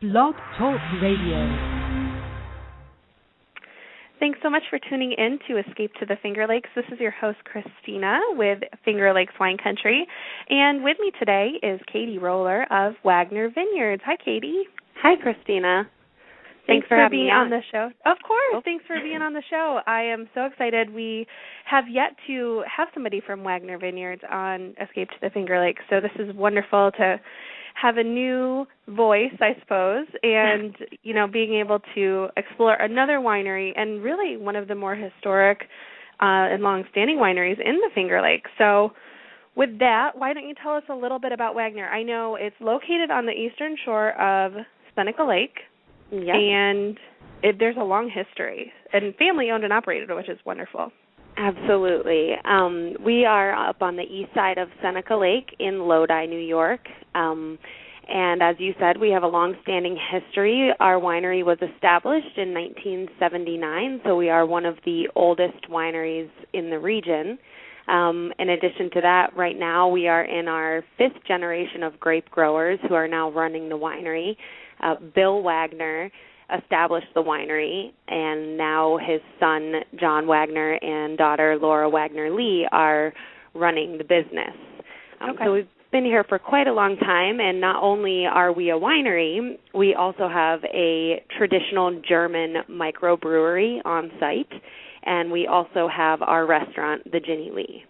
Blog Talk Radio. Thanks so much for tuning in to Escape to the Finger Lakes. This is your host, Christina, with Finger Lakes Wine Country. And with me today is Katie Roller of Wagner Vineyards. Hi, Katie. Hi, Christina. Thanks for being on the show. Of course. Thanks for being on the show. I am so excited. We have yet to have somebody from Wagner Vineyards on Escape to the Finger Lakes, so this is wonderful to have a new voice, I suppose, and, being able to explore another winery and really one of the more historic and long-standing wineries in the Finger Lakes. So with that, why don't you tell us a little bit about Wagner? I know it's located on the eastern shore of Seneca Lake, and there's a long history, and family-owned and operated, which is wonderful. Absolutely. We are up on the east side of Seneca Lake in Lodi, New York. And as you said, we have a long-standing history. Our winery was established in 1979, so we are one of the oldest wineries in the region. In addition to that, right now we are in our fifth generation of grape growers who are now running the winery. Bill Wagner established the winery, and now his son, John Wagner, and daughter, Laura Wagner-Lee, are running the business. So we've been here for quite a long time, and not only are we a winery, we also have a traditional German microbrewery on site, and we also have our restaurant, the Ginny Lee.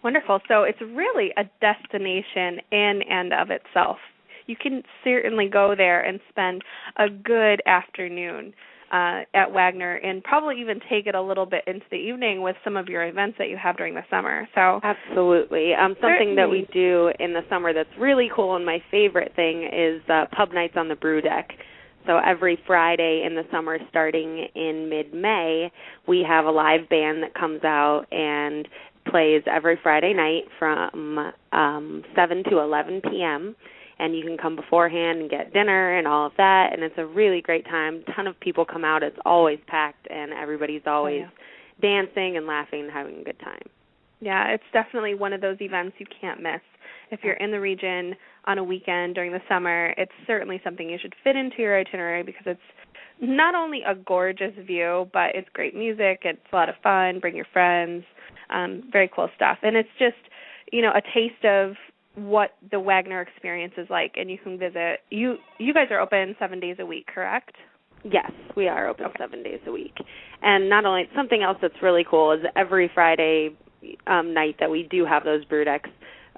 Wonderful. So it's really a destination in and of itself. You can certainly go there and spend a good afternoon at Wagner and probably even take it a little bit into the evening with some of your events that you have during the summer. So absolutely. Something that we do in the summer that's really cool and my favorite thing is pub nights on the brew deck. So every Friday in the summer starting in mid-May, we have a live band that comes out and plays every Friday night from 7 to 11 p.m., and you can come beforehand and get dinner and all of that, and it's a really great time. A ton of people come out. It's always packed, and everybody's always dancing and laughing and having a good time. Yeah, it's definitely one of those events you can't miss. If you're in the region on a weekend during the summer, it's certainly something you should fit into your itinerary because it's not only a gorgeous view, but it's great music. It's a lot of fun. Bring your friends. Very cool stuff. And it's just, a taste of what the Wagner experience is like, and you can visit. You guys are open 7 days a week, correct? Yes, we are open 7 days a week. And not only, something else that's really cool is every Friday night that we do have those brew decks,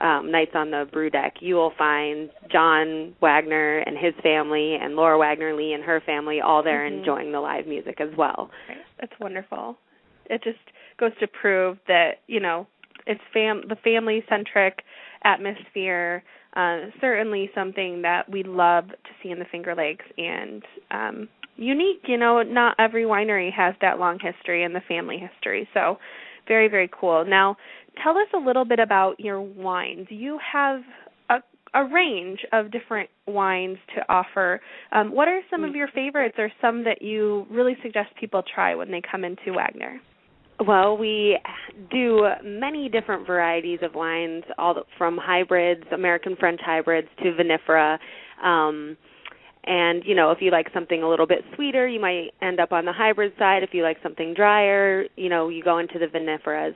nights on the brew deck, you will find John Wagner and his family and Laura Wagner-Lee and her family all there enjoying the live music as well. Right. That's wonderful. It just goes to prove that, it's the family-centric atmosphere, certainly something that we love to see in the Finger Lakes, and unique. Not every winery has that long history and the family history, so very, very cool. Now, tell us a little bit about your wines. You have a range of different wines to offer. What are some of your favorites or some that you really suggest people try when they come into Wagner? Well, we do many different varieties of wines, from hybrids, American French hybrids, to vinifera. And, if you like something a little bit sweeter, you might end up on the hybrid side. If you like something drier, you go into the viniferas.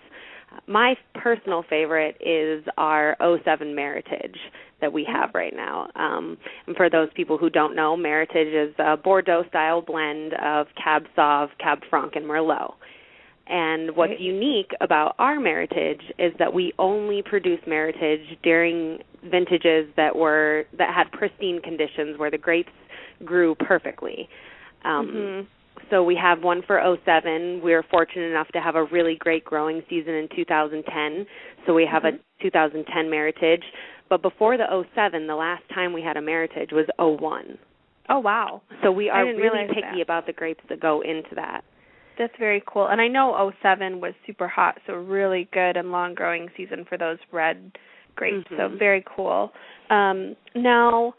My personal favorite is our 07 Meritage that we have right now. And for those people who don't know, Meritage is a Bordeaux-style blend of Cab Sauv, Cab Franc, and Merlot. And what's unique about our Meritage is that we only produce Meritage during vintages that had pristine conditions where the grapes grew perfectly. So we have one for 07. We're fortunate enough to have a really great growing season in 2010. So we have a 2010 Meritage. But before the 07, the last time we had a Meritage was 01. Oh, wow. So we are really picky about the grapes that go into that. That's very cool. And I know 07 was super hot, so really good and long-growing season for those red grapes. So very cool. Now,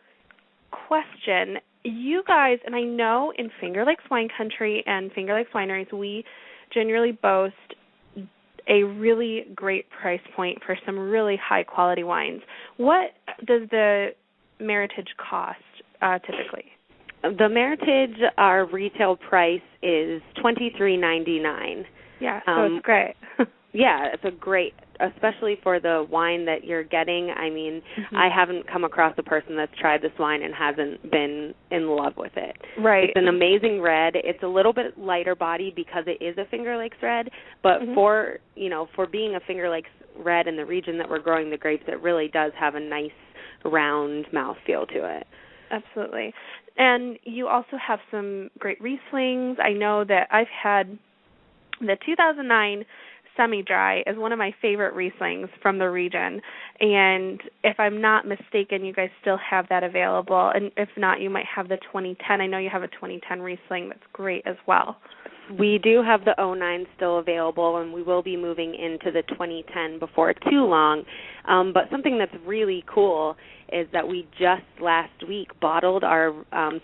question. You guys, and I know in Finger Lakes Wine Country and Finger Lakes Wineries, we generally boast a really great price point for some really high-quality wines. What does the Meritage cost typically? The Meritage, our retail price is $23.99. Yeah, so it's great. Yeah, it's a great, especially for the wine that you're getting. I mean, I haven't come across a person that's tried this wine and hasn't been in love with it. Right. It's an amazing red. It's a little bit lighter body because it is a Finger Lakes red, but for being a Finger Lakes red in the region that we're growing the grapes, it really does have a nice round mouthfeel to it. Absolutely. And you also have some great Rieslings. I know that I've had the 2009 Semi-Dry is one of my favorite Rieslings from the region. And if I'm not mistaken, you guys still have that available. And if not, you might have the 2010. I know you have a 2010 Riesling that's great as well. We do have the 09 still available, and we will be moving into the 2010 before too long. But something that's really cool is that we just last week bottled our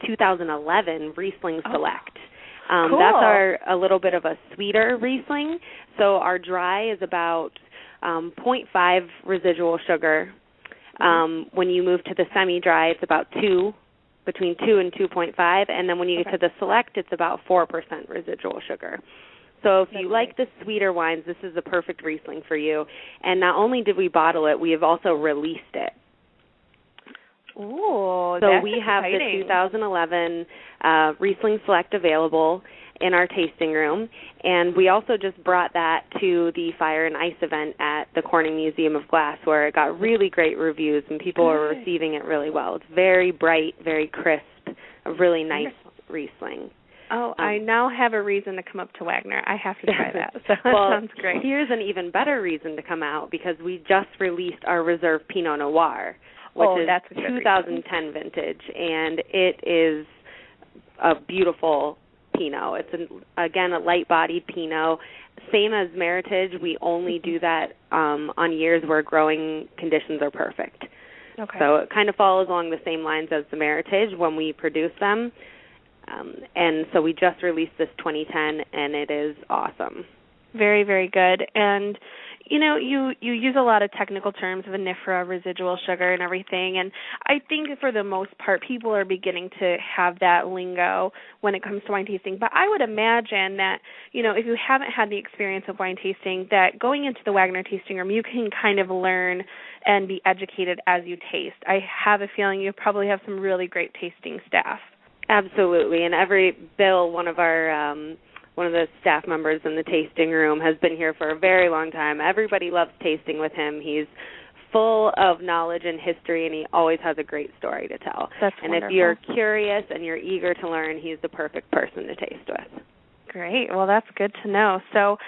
2011 Riesling Select. Cool. That's a little bit of a sweeter Riesling. So our dry is about 0.5 residual sugar. When you move to the semi-dry, it's about between 2 and 2.5. And then when you get to the Select, it's about 4% residual sugar. So if you like the sweeter wines, this is the perfect Riesling for you. And not only did we bottle it, we have also released it. Ooh, so we have exciting. The 2011 Riesling Select available in our tasting room, and we also just brought that to the Fire and Ice event at the Corning Museum of Glass, where it got really great reviews and people are receiving it really well. It's very bright, very crisp, a really nice Riesling. Oh, I now have a reason to come up to Wagner. I have to try that. So that sounds great. Here's an even better reason to come out, because we just released our Reserve Pinot Noir, which is 2010 vintage, and it is a beautiful Pinot. It's, again, a light-bodied Pinot. Same as Meritage, we only do that on years where growing conditions are perfect. Okay. So it kind of follows along the same lines as the Meritage when we produce them. And so we just released this 2010, and it is awesome. Very, very good. And, you know, you use a lot of technical terms, vinifera, residual sugar, and everything. And I think for the most part, people are beginning to have that lingo when it comes to wine tasting. But I would imagine that, you know, if you haven't had the experience of wine tasting, that going into the Wagner tasting room, you can kind of learn and be educated as you taste. I have a feeling you probably have some really great tasting staff. Absolutely, and Bill, one of the staff members in the tasting room, has been here for a very long time. Everybody loves tasting with him. He's full of knowledge and history, and he always has a great story to tell. That's wonderful. If you're curious and you're eager to learn, he's the perfect person to taste with. Great. Well, that's good to know. So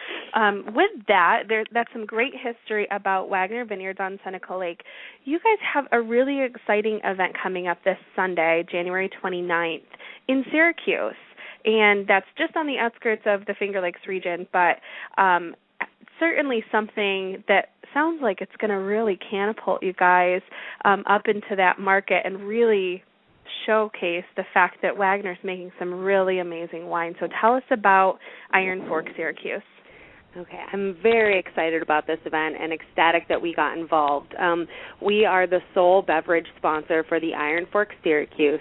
with that, that's some great history about Wagner Vineyards on Seneca Lake. You guys have a really exciting event coming up this Sunday, January 29th, in Syracuse. And that's just on the outskirts of the Finger Lakes region, but certainly something that sounds like it's going to really catapult you guys up into that market and really showcase the fact that Wagner's making some really amazing wine. So tell us about Iron Fork Syracuse. Okay, I'm very excited about this event and ecstatic that we got involved. We are the sole beverage sponsor for the Iron Fork Syracuse.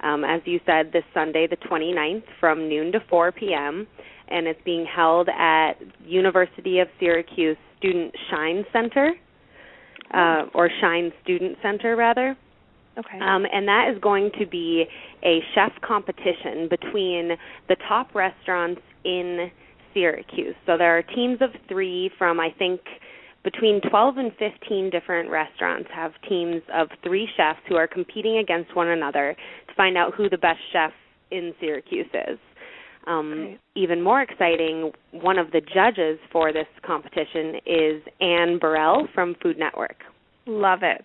As you said, this Sunday, the 29th, from noon to 4 p.m., and it's being held at University of Syracuse Student Shine Center, or Shine Student Center, rather. Okay. And that is going to be a chef competition between the top restaurants in Syracuse. So there are teams of 3 from, I think, between 12 and 15 different restaurants have teams of 3 chefs who are competing against one another to find out who the best chef in Syracuse is. Even more exciting, one of the judges for this competition is Anne Burrell from Food Network. Love it.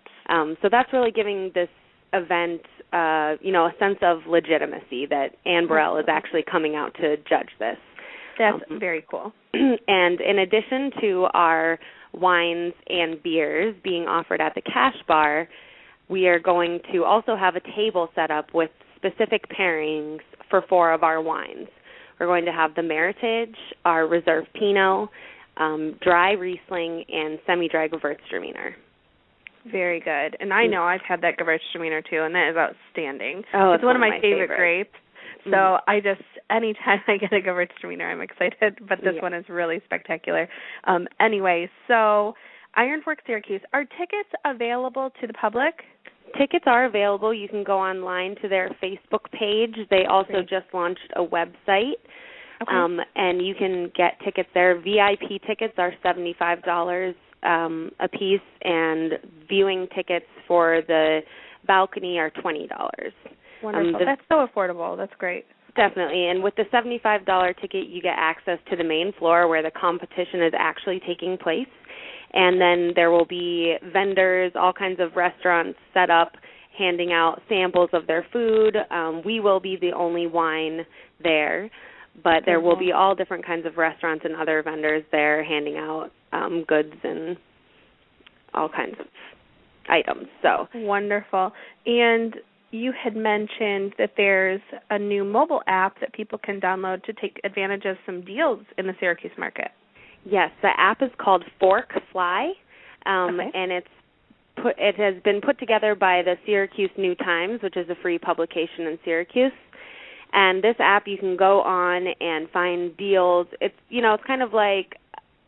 So that's really giving this event, a sense of legitimacy that Anne Burrell is actually coming out to judge this. That's very cool. And in addition to our wines and beers being offered at the Cash Bar, we are going to also have a table set up with specific pairings for 4 of our wines. We're going to have the Meritage, our Reserve Pinot, dry Riesling, and semi-dry Gewürztraminer. Very good. And I know I've had that Gewürztraminer too, and that is outstanding. Oh, it's one of my favorite grapes. So Mm-hmm. I just, anytime I get a Gewürztraminer, I'm excited. But this one is really spectacular. Anyway, so Iron Fork Syracuse, are tickets available to the public? Tickets are available. You can go online to their Facebook page. They also just launched a website, and you can get tickets there. VIP tickets are $75 a piece, and viewing tickets for the balcony are $20. Wonderful. That's so affordable. That's great. Definitely. And with the $75 ticket, you get access to the main floor where the competition is actually taking place. And then there will be vendors, all kinds of restaurants set up, handing out samples of their food. We will be the only wine there, but there will be all different kinds of restaurants and other vendors there handing out goods and all kinds of items. So wonderful. And you had mentioned that there's a new mobile app that people can download to take advantage of some deals in the Syracuse market. Yes, the app is called Fork Fly, and it has been put together by the Syracuse New Times, which is a free publication in Syracuse. And this app, you can go on and find deals. It's it's kind of like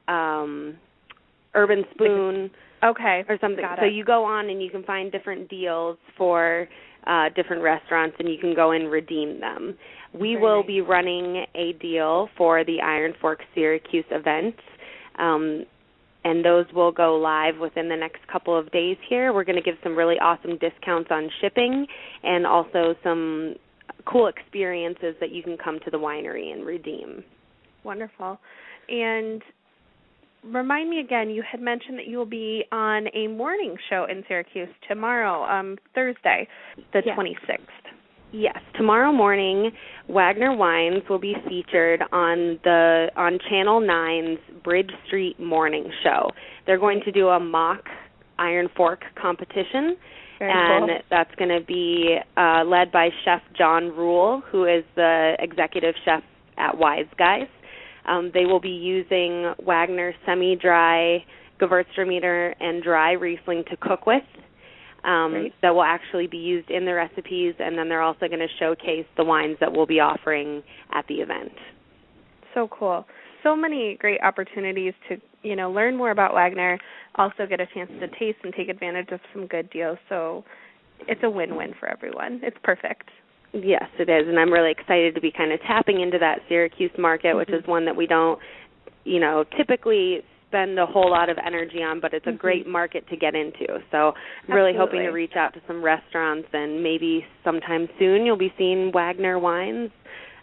Urban Spoon, or something. So you go on and you can find different deals for different restaurants, and you can go and redeem them. We will be running a deal for the Iron Fork Syracuse event, and those will go live within the next couple of days here. We're going to give some really awesome discounts on shipping and also some cool experiences that you can come to the winery and redeem. Wonderful. And remind me again, you had mentioned that you will be on a morning show in Syracuse tomorrow, Thursday, the 26th. Yes, tomorrow morning, Wagner Wines will be featured on Channel 9's Bridge Street Morning Show. They're going to do a mock Iron Fork competition, that's going to be led by Chef John Rule, who is the executive chef at Wise Guys. They will be using Wagner semi-dry Gewürztraminer and dry Riesling to cook with. That will actually be used in the recipes, and then they're also going to showcase the wines that we'll be offering at the event. So cool. So many great opportunities to, learn more about Wagner, also get a chance to taste and take advantage of some good deals. So it's a win-win for everyone. It's perfect. Yes, it is, and I'm really excited to be kind of tapping into that Syracuse market, which is one that we don't, typically spend a whole lot of energy on, but it's a great market to get into. So I'm really hoping to reach out to some restaurants, and maybe sometime soon you'll be seeing Wagner wines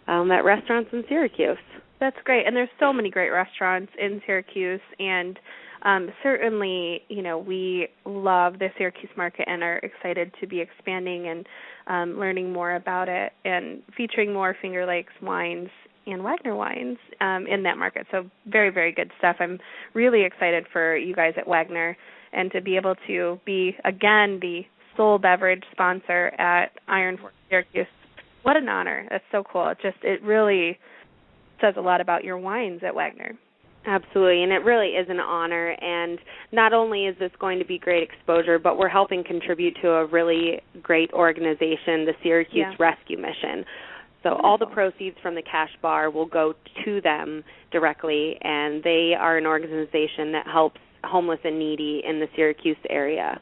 at restaurants in Syracuse. That's great, and there's so many great restaurants in Syracuse, and certainly, we love the Syracuse market and are excited to be expanding and learning more about it and featuring more Finger Lakes wines and Wagner wines in that market. So very, very good stuff. I'm really excited for you guys at Wagner and to be able to be, again, the sole beverage sponsor at Iron Fork Syracuse. What an honor. That's so cool. It really says a lot about your wines at Wagner. Absolutely, and it really is an honor, and not only is this going to be great exposure, but we're helping contribute to a really great organization, the Syracuse Rescue Mission. So all the proceeds from the cash bar will go to them directly, and they are an organization that helps homeless and needy in the Syracuse area.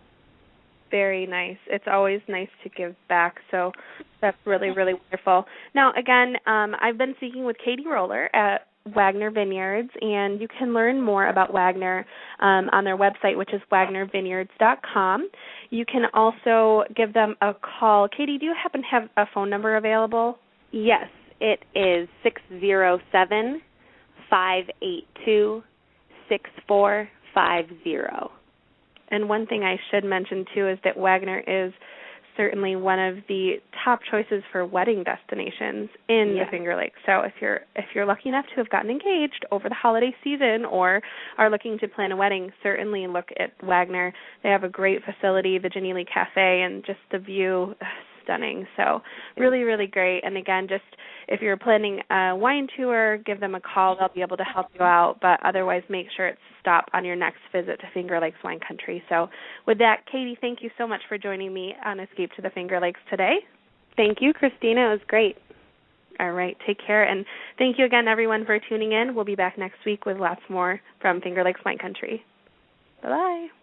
Very nice. It's always nice to give back, so that's really, really wonderful. Now, again, I've been speaking with Katie Roller at Wagner Vineyards, and you can learn more about Wagner on their website, which is wagnervineyards.com. You can also give them a call. Katie, do you happen to have a phone number available? Yes, it is 607-582-6450. And one thing I should mention, too, is that Wagner is certainly one of the top choices for wedding destinations in the Finger Lakes. So if you're lucky enough to have gotten engaged over the holiday season or are looking to plan a wedding, certainly look at Wagner. They have a great facility, the Ginny Lee Cafe, and just the view, stunning. So really, really great. And again, just if you're planning a wine tour, give them a call. They'll be able to help you out. But otherwise, make sure it's a stop on your next visit to Finger Lakes Wine Country. So with that, Katie, thank you so much for joining me on Escape to the Finger Lakes today. Thank you, Christina. It was great. All right. Take care. And thank you again, everyone, for tuning in. We'll be back next week with lots more from Finger Lakes Wine Country. Bye-bye.